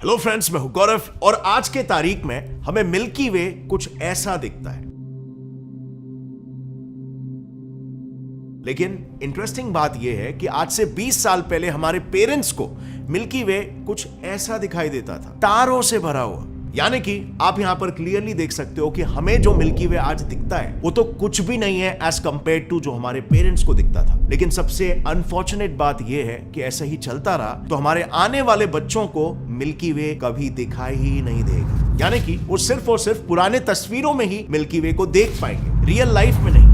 Hello friends, मैं हूं गौरव और आज के तारीख में हमें मिल्की वे कुछ ऐसा दिखता है। लेकिन इंटरेस्टिंग बात यह है कि आज से 20 साल पहले हमारे पेरेंट्स को मिल्की वे कुछ ऐसा दिखाई देता था, तारों से भरा हुआ। यानी कि आप यहां पर क्लियरली देख सकते हो कि हमें जो मिल्की वे आज दिखता है वो तो कुछ भी नहीं है एज कंपेयर टू जो हमारे पेरेंट्स को दिखता था। लेकिन सबसे अनफॉर्चुनेट बात यह है कि ऐसा ही चलता रहा तो हमारे आने वाले बच्चों को मिल्की वे कभी दिखाई ही नहीं देगा। यानी कि वो सिर्फ और सिर्फ पुराने तस्वीरों में ही मिल्की वे को देख पाएंगे, रियल लाइफ में नहीं।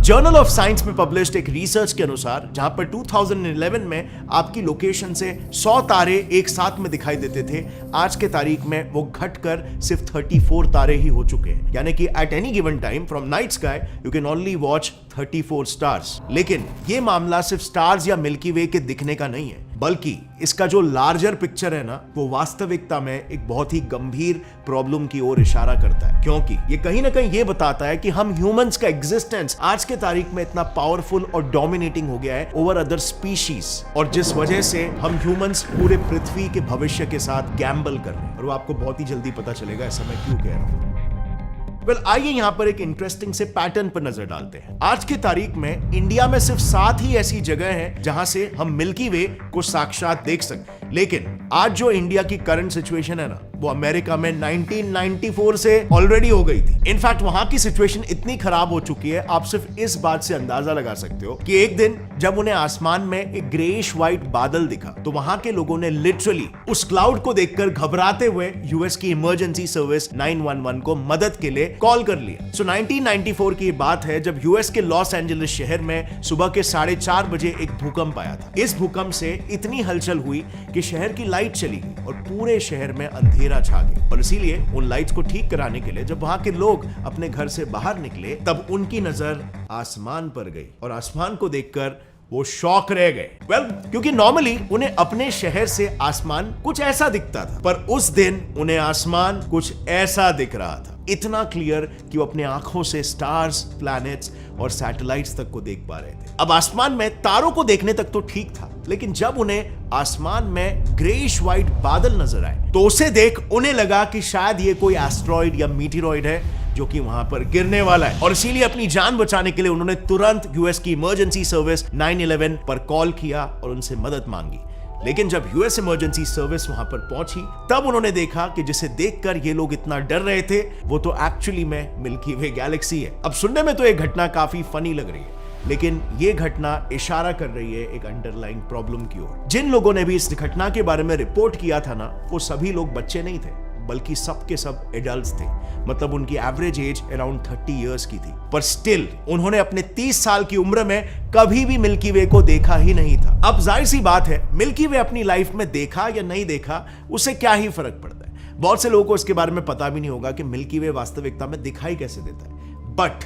जर्नल ऑफ साइंस में पब्लिश्ड एक रिसर्च के अनुसार जहां पर 2011 में आपकी लोकेशन से 100 तारे एक साथ में दिखाई देते थे, आज के तारीख में वो घटकर सिर्फ 34 तारे ही हो चुके हैं। यानी कि at any given time from night sky you can only watch 34 stars. लेकिन ये मामला सिर्फ स्टार्स या मिल्की वे के दिखने का नहीं है, बल्कि इसका जो लार्जर पिक्चर है ना, वो वास्तविकता में एक बहुत ही गंभीर प्रॉब्लम की ओर इशारा करता है। क्योंकि ये कहीं ना कहीं ये बताता है कि हम ह्यूमंस का एग्जिस्टेंस आज के तारीख में इतना पावरफुल और डोमिनेटिंग हो गया है ओवर अदर स्पीशीज, और जिस वजह से हम ह्यूमंस पूरे पृथ्वी के भविष्य के साथ गैम्बल कर रहे हैं। और वो आपको बहुत ही जल्दी पता चलेगा ऐसा मैं क्यों कह रहा हूं। आइए यहां पर एक इंटरेस्टिंग से पैटर्न पर नजर डालते हैं। आज की तारीख में इंडिया में सिर्फ 7 ही ऐसी जगह हैं जहां से हम मिल्की वे को साक्षात देख सकते हैं। लेकिन आज जो इंडिया की करंट सिचुएशन है ना, वो अमेरिका में 1994 से ऑलरेडी हो गई थी। इनफैक्ट वहां की सिचुएशन इतनी खराब हो चुकी है, आप सिर्फ इस बात से अंदाजा लगा सकते हो कि एक दिन जब उन्हें आसमान में एक ग्रेइश व्हाइट बादल दिखा तो वहां के लोगों ने लिटरली उस क्लाउड को देखकर घबराते हुए यूएस की इमरजेंसी सर्विस 911 को मदद के लिए कॉल कर लिया। सो 1994 की बात है जब यूएस के लॉस एंजलिस शहर में सुबह के 4:30 बजे एक भूकंप आया था। इस भूकंप से इतनी हलचल हुई कि शहर की लाइट चली गई और पूरे शहर में अंधेरा छा गया। और इसीलिए उन लाइट्स को ठीक कराने के लिए जब वहां के लोग अपने घर से बाहर निकले तब उनकी नजर आसमान पर गई और आसमान को देखकर वो शॉक रह गए। क्योंकि नॉर्मली उन्हें अपने शहर से आसमान कुछ ऐसा दिखता था, पर उस दिन उन्हें आसमान कुछ ऐसा दिख रहा था, इतना क्लियर कि वो अपने आंखों से स्टार्स, प्लैनेट्स और सैटेलाइट्स तक को देख पा रहे थे। अब आसमान में तारों को देखने तक तो ठीक था, लेकिन जब उन्हें आसमान में ग्रेइश व्हाइट बादल नजर आए तो उसे देख उन्हें लगा कि शायद ये कोई एस्ट्रॉइड या मीटिरॉइड है जो कि वहां पर गिरने वाला है। और इसीलिए अपनी जान बचाने के लिए उन्होंने तुरंत यूएस की इमरजेंसी सर्विस 911 पर कॉल किया और उनसे मदद मांगी। लेकिन जब यूएस इमरजेंसी सर्विस वहां पर पहुंची तब उन्होंने देखा कि जिसे देखकर ये लोग इतना डर रहे थे वो तो एक्चुअली में मिल्की वे गैलेक्सी है। अब सुनने में तो ये घटना काफी फनी लग रही है, लेकिन ये घटना इशारा कर रही है एक अंडरलाइंग प्रॉब्लम की ओर। जिन लोगों ने भी इस घटना के बारे में रिपोर्ट किया था ना, वो सभी लोग बच्चे नहीं थे, बल्कि सब के सब एडल्ट्स थे। मतलब उनकी एवरेज एज अराउंड 30 इयर्स की थी, पर स्टिल उन्होंने अपने 30 साल की उम्र में कभी भी मिल्की वे को देखा ही नहीं था। अब जाहिर सी बात है, मिल्की वे अपनी लाइफ में देखा या नहीं देखा उससे क्या ही फर्क पड़ता है। बहुत से लोगों को इसके बारे में पता भी नहीं होगा कि मिल्की वे वास्तविकता में दिखाई कैसे देता है। बट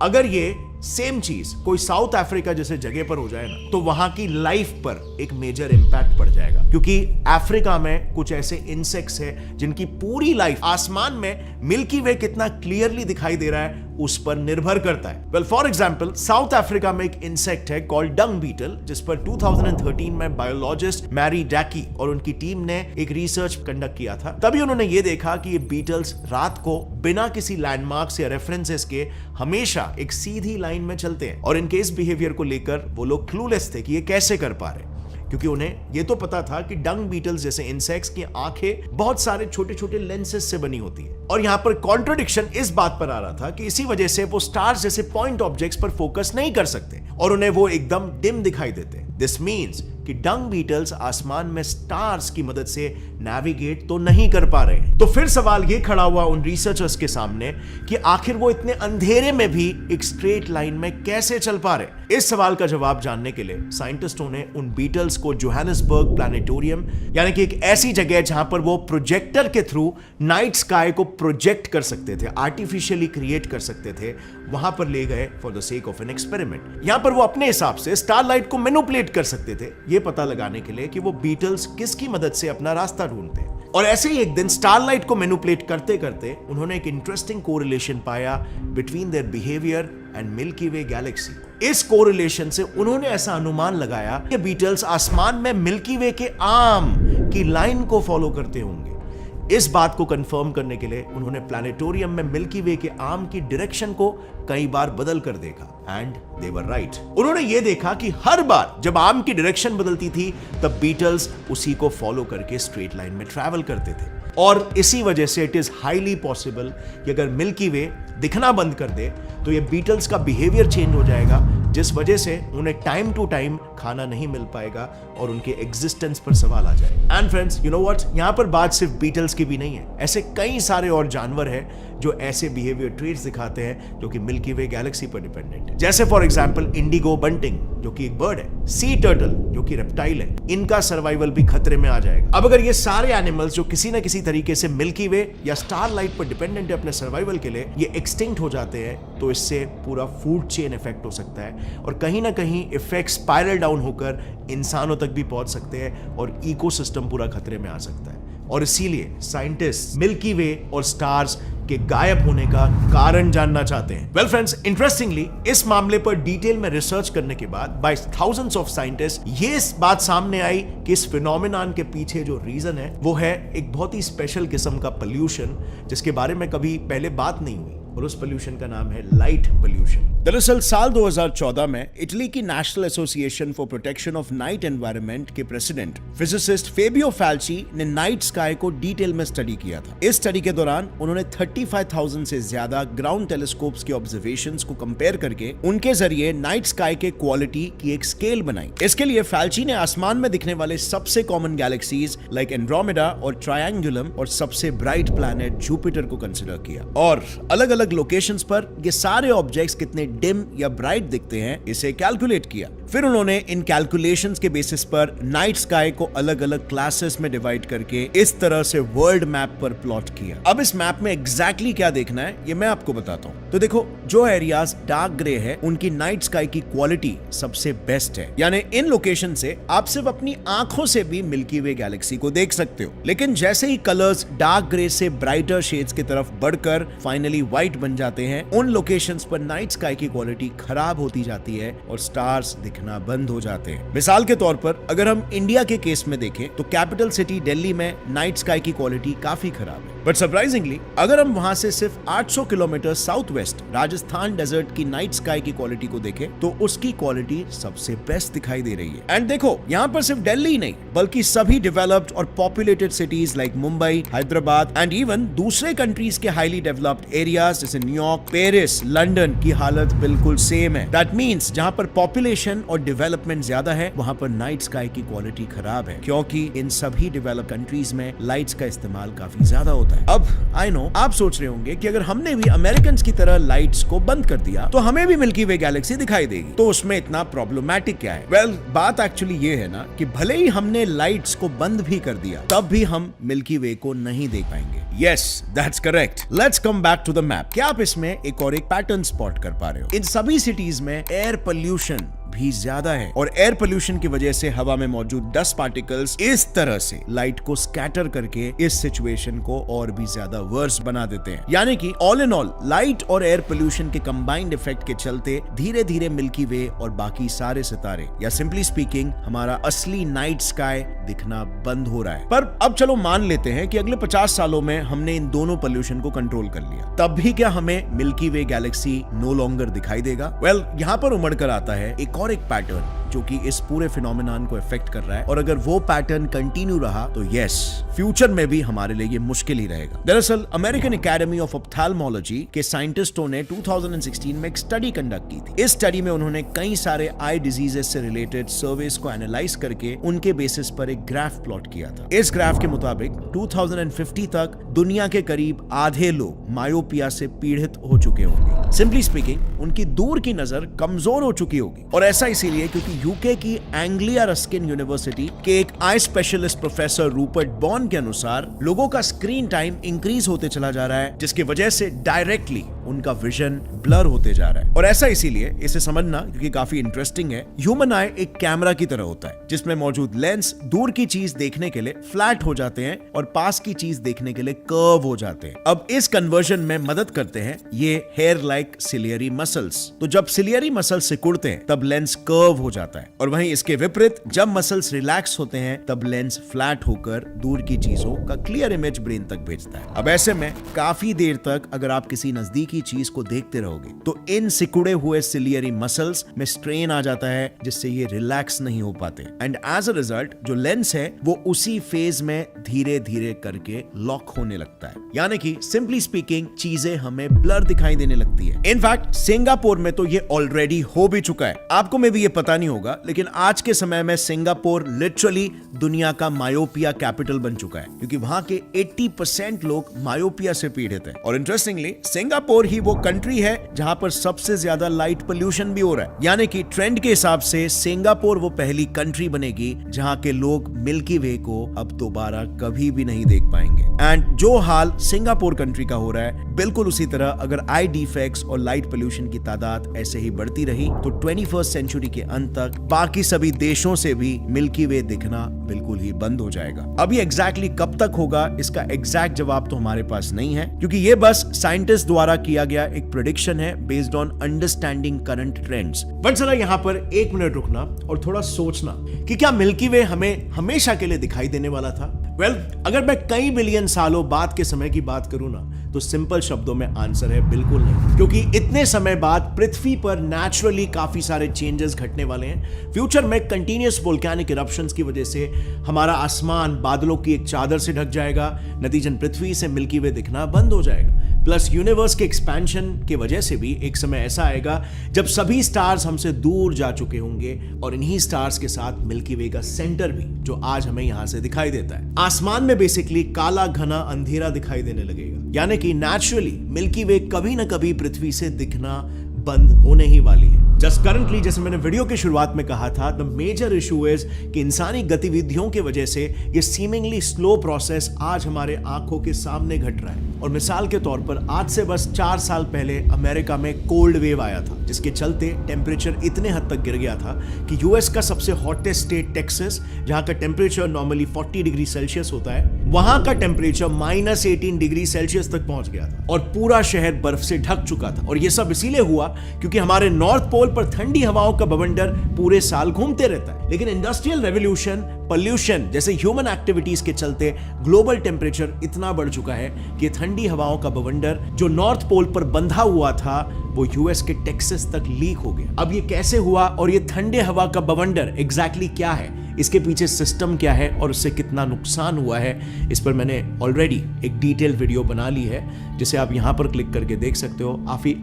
अगर ये सेम चीज कोई साउथ अफ्रीका जैसे जगह पर हो जाए ना, तो वहां की लाइफ पर एक मेजर इंपैक्ट पड़ जाएगा। क्योंकि अफ्रीका में कुछ ऐसे इंसेक्ट्स हैं जिनकी पूरी लाइफ आसमान में मिल्की वे कितना क्लियरली दिखाई दे रहा है उस पर निर्भर करता है। फॉर एग्जाम्पल साउथ अफ्रीका में एक इंसेक्ट है कॉल्ड डंग बीटल, जिस पर 2013 में बायोलॉजिस्ट मैरी डैकी और उनकी टीम ने एक रिसर्च कंडक्ट किया था। तभी उन्होंने ये देखा कि ये बीटल्स रात को बिना किसी लैंडमार्क्स या रेफरेंसेस के हमेशा एक सीधी लाइन में चलते हैं, और इनके इस बिहेवियर को लेकर वो लोग क्लूलेस थे कि ये कैसे कर पा रहे, क्योंकि उन्हें ये तो पता था कि डंग बीटल्स जैसे इंसेक्ट्स की आंखें बहुत सारे छोटे छोटे लेंसेस से बनी होती है। और यहां पर कॉन्ट्रडिक्शन इस बात पर आ रहा था कि इसी वजह से वो स्टार्स जैसे पॉइंट ऑब्जेक्ट्स पर फोकस नहीं कर सकते और उन्हें वो एकदम डिम दिखाई देते। दिस मीन्स कि डंग बीटल्स आसमान में स्टार्स की मदद से नेविगेट तो नहीं कर पा रहे। तो फिर सवाल ये खड़ा हुआ उन रिसर्चर्स के सामने कि आखिर वो इतने अंधेरे में भी एक स्ट्रेट लाइन में कैसे चल पा रहे। इस सवाल का जवाब जानने के लिए साइंटिस्टों ने उन बीटल्स को जोहानिसबर्ग प्लैनेटोरियम, यानी कि एक ऐसी जगह जहां पर वो प्रोजेक्टर के थ्रू नाइट स्काई को प्रोजेक्ट कर सकते थे, आर्टिफिशियली क्रिएट कर सकते थे, वहां पर ले गए for the sake of an experiment. यहां पर वो अपने हिसाब से स्टारलाइट को मैनिपुलेट कर सकते थे, ये पता लगाने के लिए कि वो बीटल्स किसकी मदद से अपना रास्ता ढूंढते हैं। और ऐसे ही एक दिन स्टारलाइट को मैनिपुलेट करते करते उन्होंने एक इंटरेस्टिंग कोरिलेशन पाया between their behaviour and milky way Galaxy. इस कोरिलेशन से उन्होंने ऐसा अनुमान लगाया कि बीटल्स आसमान में मिल्की वे के आर्म की लाइन को फॉलो करते होंगे। इस बात को कंफर्म करने के लिए उन्होंने प्लैनेटोरियम में मिल्की वे के आर्म की डायरेक्शन को कई बार बदल कर देखा एंड दे वर राइट। उन्होंने यह देखा कि हर बार जब आर्म की डायरेक्शन बदलती थी तब बीटल्स उसी को फॉलो करके स्ट्रेट लाइन में ट्रैवल करते थे। और इसी वजह से इट इज हाईली पॉसिबल कि अगर मिल्की वे दिखना बंद कर दे तो ये बीटल्स का बिहेवियर चेंज हो जाएगा, जिस वजह से उन्हें टाइम टू टाइम खाना नहीं मिल पाएगा और उनके एग्जिस्टेंस पर सवाल आ जाएगा। And friends, you know what, यहां पर बात सिर्फ बीटल्स की भी नहीं है। ऐसे कई सारे और जानवर हैं जो ऐसे बिहेवियर ट्रेट्स दिखाते हैं जो कि मिल्की वे गैलेक्सी पर डिपेंडेंट है। जैसे फॉर एग्जांपल इंडिगो बंटिंग जो कि एक बर्ड है, सी टर्टल जो कि रेप्टाइल है, इनका सर्वाइवल भी खतरे में आ जाएगा। अब अगर ये सारे एनिमल्स जो किसी ना किसी तरीके से मिल्की वे या स्टार लाइट पर डिपेंडेंट है अपने सर्वाइवल के लिए, ये एक्सटिंक्ट हो जाते हैं तो इससे पूरा फूड चेन इफेक्ट हो सकता है और कहीं ना कहीं इफेक्ट स्पाइरल डाउन होकर इंसानों तक भी पहुंच सकते हैं और इकोसिस्टम पूरा खतरे में आ सकता है। और इसीलिए साइंटिस्ट मिल्की वे और स्टार्स के गायब होने का कारण जानना चाहते हैं। वेल फ्रेंड्स, इंटरेस्टिंगली इस मामले पर डिटेल में रिसर्च करने के बाद बाय थाउजेंड्स ऑफ साइंटिस्ट ये इस बात सामने आई कि इस फिनोमेनन के पीछे जो रीजन है वो है एक बहुत ही स्पेशल किस्म का पोल्यूशन जिसके बारे में कभी पहले बात नहीं हुई, और उस पोल्यूशन का नाम है लाइट पोल्यूशन। दरअसल साल 2014 में इटली की national association for protection of night environment के प्रेसिडेंट फिजिसिस्ट फेबियो फैल्ची ने नाइट स्काई को डिटेल में स्टडी किया था। इस स्टडी के दौरान उन्होंने 35,000 से ज्यादा ग्राउंड टेलीस्कोप्स के ऑब्जर्वेशंस को कंपेयर करके उनके जरिए नाइट स्काई के क्वालिटी की एक स्केल बनाई। इसके लिए फैल्ची ने आसमान में दिखने वाले सबसे कॉमन गैलेक्सीज लाइक एंड्रोमेडा और ट्रायंगुलम और सबसे ब्राइट प्लैनेट जुपिटर को कंसिडर किया और अलग अलग लोकेशंस पर ये सारे ऑब्जेक्ट्स कितने डिम या ब्राइट दिखते हैं इसे कैलकुलेट किया। फिर उन्होंने इन कैलकुलेशंस के बेसिस पर नाइट स्काई को अलग अलग क्लासेस में डिवाइड करके इस तरह से वर्ल्ड मैप पर प्लॉट किया। अब इस मैप में एग्जैक्टली क्या देखना है ये मैं आपको बताता हूं। तो देखो, जो एरियाज डार्क ग्रे है उनकी नाइट स्काई की क्वालिटी सबसे बेस्ट है, यानी इन लोकेशन से आप सिर्फ अपनी आंखों से भी मिल्की वे गैलेक्सी को देख सकते हो। लेकिन जैसे ही कलर्स डार्क ग्रे से ब्राइटर शेड्स की तरफ बढ़कर फाइनली व्हाइट बन जाते हैं, उन लोकेशंस पर नाइट स्काई की क्वालिटी खराब होती जाती है और स्टार्स दिखना बंद हो जाते हैं। मिसाल के तौर पर अगर हम इंडिया के केस में देखें तो कैपिटल सिटी दिल्ली में नाइट स्काई की क्वालिटी काफी खराब है, बट सरप्राइजिंगली अगर हम वहां से सिर्फ 800 kilometer south west Rajasthan desert की नाइट स्काई की क्वालिटी को देखें तो उसकी क्वालिटी सबसे बेस्ट दिखाई दे रही है। एंड देखो, यहाँ पर सिर्फ दिल्ली ही नहीं बल्कि सभी डेवलप्ड और populated cities like Mumbai, Hyderabad and even दूसरे कंट्रीज के हाईली डेवलप्ड एरियाज जैसे न्यूयॉर्क, पेरिस, लंदन की हालत बिल्कुल सेम है। दैट मींस जहां पर पॉपुलेशन और डेवलपमेंट ज्यादा है वहां पर नाइट स्काई की क्वालिटी खराब है, क्योंकि इन सभी डेवलप्ड कंट्रीज में लाइट्स का इस्तेमाल काफी ज्यादा होता है। अब आई नो आप सोच रहे होंगे कि अगर हमने भी अमेरिकन की तरह लाइट्स को बंद कर दिया तो हमें भी मिल्की वे गैलेक्सी दिखाई देगी, तो उसमें इतना प्रॉब्लमैटिक क्या है? वेल, बात एक्चुअली ये है ना कि भले ही हमने लाइट्स को बंद भी कर दिया तब भी हम मिल्की वे को नहीं देख पाएंगे। Yes, that's correct. Let's come back to the map. क्या आप इसमें एक और एक पैटर्न स्पॉट कर पा रहे हो? इन सभी सिटीज में एयर पोल्यूशन भी ज्यादा है और एयर पोल्यूशन की वजह से हवा में मौजूद डस्ट पार्टिकल्स इस तरह से लाइट को स्कैटर करके इस सिचुएशन को और भी ज्यादा वर्स बना देते हैं। यानी कि ऑल इन ऑल लाइट और एयर पोल्यूशन के कंबाइंड इफेक्ट के चलते धीरे धीरे मिल्की वे और बाकी सारे सितारे या सिंपली स्पीकिंग हमारा असली नाइट स्काई दिखना बंद हो रहा है। पर अब चलो मान लेते हैं कि अगले 50 सालों में हमने इन दोनों पोल्यूशन को कंट्रोल कर लिया, तब भी क्या हमें मिल्की वे गैलेक्सी नो लॉन्गर दिखाई देगा? वेल, यहां पर उमड़ कर आता है एक और एक पैटर्न जो कि इस पूरे फिनोमेनन को इफेक्ट कर रहा है, और अगर वो पैटर्न कंटिन्यू रहा तो यस, फ्यूचर में भी हमारे लिए ये मुश्किल ही रहेगा। दरअसल अमेरिकन एकेडमी ऑफ ऑप्थेल्मोलॉजी के साइंटिस्टों ने 2016 में एक स्टडी कंडक्ट की थी। इस स्टडी में उन्होंने कई सारे आई डिजीजेस से रिलेटेड सर्वेस को एनालाइज करके उनके बेसिस पर एक ग्राफ प्लॉट किया था। इस ग्राफ के मुताबिक 2050 तक दुनिया के करीब आधे लोग मायोपिया से पीड़ित हो चुके होंगे। सिंपली स्पीकिंग उनकी दूर की नजर कमजोर हो चुकी होगी, और ऐसा इसीलिए क्योंकि यूके की एंग्लिया रस्किन यूनिवर्सिटी के एक eye specialist professor Rupert born के अनुसार लोगों का स्क्रीन टाइम इंक्रीज होते चला जा रहा है, जिसकी वजह से डायरेक्टली उनका विजन ब्लर होते जा रहा है। और ऐसा इसीलिए, इसे समझना क्योंकि काफी इंटरेस्टिंग है। ह्यूमन आई एक कैमरा की तरह होता है जिसमें मौजूद लेंस दूर की चीज देखने के लिए फ्लैट हो जाते हैं और पास की चीज देखने के लिए कर्व हो जाते हैं। अब इस कन्वर्जन में मदद करते हैं ये हेयर लाइक सिलियरी मसल्स। तो जब सिलियरी मसल्स सिकुड़ते हैं तब लेंस कर्व हो जाता है, और वहीं इसके विपरीत जब मसल्स रिलैक्स होते हैं तब लेंस फ्लैट होकर दूर की चीजों का क्लियर इमेज ब्रेन तक भेजता है। अब ऐसे में काफी देर तक अगर आप किसी नजदीकी चीज को देखते रहोगे तो इन सिकुड़े हुए सिलियरी मसल्स में स्ट्रेन आ जाता है जिससे ये रिलैक्स नहीं हो पाते, एंड एज अ रिजल्ट जो लेंस है वो उसी फेज में धीरे धीरे करके लॉक होने लगता है। यानी कि सिंपली स्पीकिंग चीजें हमें ब्लर दिखाई देने लगती है। इनफैक्ट सिंगापुर में तो ये ऑलरेडी हो भी चुका है। आपको में भी ये पता नहीं होगा, लेकिन आज के समय में सिंगापुर लिटरली दुनिया का मायोपिया कैपिटल बन चुका है क्योंकि वहां के 80% लोग मायोपिया से पीड़ित हैं। और इंटरेस्टिंगली सिंगापुर ही वो कंट्री है जहां पर सबसे ज्यादा लाइट पोल्यूशन भी हो रहा है। यानी कि ट्रेंड के हिसाब से सिंगापुर वो पहली कंट्री बनेगी जहां के लोग मिल्की वे को अब दोबारा कभी भी नहीं देख पाएंगे। एंड जो हाल सिंगापुर कंट्री का हो रहा है, बिल्कुल उसी तरह अगर आई डिफेक्ट्स और लाइट पोल्यूशन की तादाद ऐसे ही बढ़ती रही तो 21st सेंचुरी के अंत तक बाकी सभी देशों से भी मिल्की वे दिखना बिल्कुल ही बंद हो जाएगा। अभी एग्जैक्टली कब तक होगा इसका एग्जैक्ट जवाब तो हमारे पास नहीं है क्योंकि ये बस साइंटिस्ट द्वारा किया गया एक प्रेडिक्शन है based on understanding current trends. But जरा यहाँ पर 1 मिनट रुकना और थोड़ा सोचना कि क्या मिल्की वे हमें हमेशा के लिए दिखाई देने वाला था? अगर मैं कई बिलियन सालों बाद के समय की बात करूं ना तो सिंपल शब्दों में आंसर है बिल्कुल नहीं, क्योंकि इतने समय बाद पृथ्वी पर नेचुरली काफी सारे चेंजेस घटने वाले हैं। फ्यूचर में कंटिन्यूअस वोल्केनिक इरप्शंस की वजह से हमारा आसमान बादलों की एक चादर से ढक जाएगा, नतीजन पृथ्वी से मिल्की वे दिखना बंद हो जाएगा। प्लस यूनिवर्स के एक्सपेंशन की वजह से भी एक समय ऐसा आएगा जब सभी स्टार्स हमसे दूर जा चुके होंगे और इन्हीं स्टार्स के साथ मिल्की वे का सेंटर भी, जो आज हमें यहां से दिखाई देता है। आसमान में बेसिकली काला घना अंधेरा दिखाई देने लगेगा, यानी कि नेचुरली मिल्की वे कभी ना कभी पृथ्वी से दिखना बंद होने ही वाली है। जस्ट करंटली, जैसे मैंने वीडियो की शुरुआत में कहा था, द मेजर इशू इज कि इंसानी गतिविधियों की वजह से ये सीमिंगली स्लो प्रोसेस आज हमारे आंखों के सामने घट रहा है। और मिसाल के तौर पर आज से बस 4 साल पहले अमेरिका में कोल्ड वेव आया था जिसके चलते टेम्परेचर इतने हद तक गिर गया था कि यूएस का सबसे हॉटेस्ट स्टेट टेक्सास, जहां का टेम्परेचर नॉर्मली 40 डिग्री सेल्सियस होता है, वहां का टेम्परेचर -18 डिग्री सेल्सियस तक पहुंच गया था और पूरा शहर बर्फ से ढक चुका था। और यह सब इसीलिए हुआ क्योंकि हमारे नॉर्थ पोल पर ठंडी हवाओं का बवंडर पूरे साल घूमते रहता है, लेकिन इंडस्ट्रियल रेवोल्यूशन, पोल्यूशन जैसे ह्यूमन एक्टिविटीज के चलते ग्लोबल टेम्परेचर इतना बढ़ चुका है कि ठंडी हवाओं का बवंडर जो नॉर्थ पोल पर बंधा हुआ था वो यूएस के टेक्सास तक लीक हो गया। अब ये कैसे हुआ और ये ठंडे हवा का बवंडर एग्जैक्टली क्या है, इसके पीछे सिस्टम क्या है और उससे कितना नुकसान हुआ है, इस पर मैंने ऑलरेडी एक डिटेल वीडियो बना ली है जिसे आप यहां पर क्लिक करके देख सकते हो।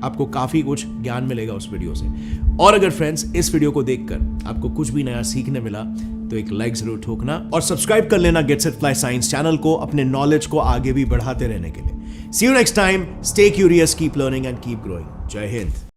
आपको काफी कुछ ज्ञान मिलेगा उस वीडियो से। और अगर फ्रेंड्स इस वीडियो को देखकर आपको कुछ भी नया सीखने मिला तो एक लाइक जरूर ठोकना और सब्सक्राइब कर लेना gets it fly science channel को अपने नॉलेज को आगे भी बढ़ाते रहने के लिए। See you next time, stay curious, keep learning and keep growing. जय हिंद।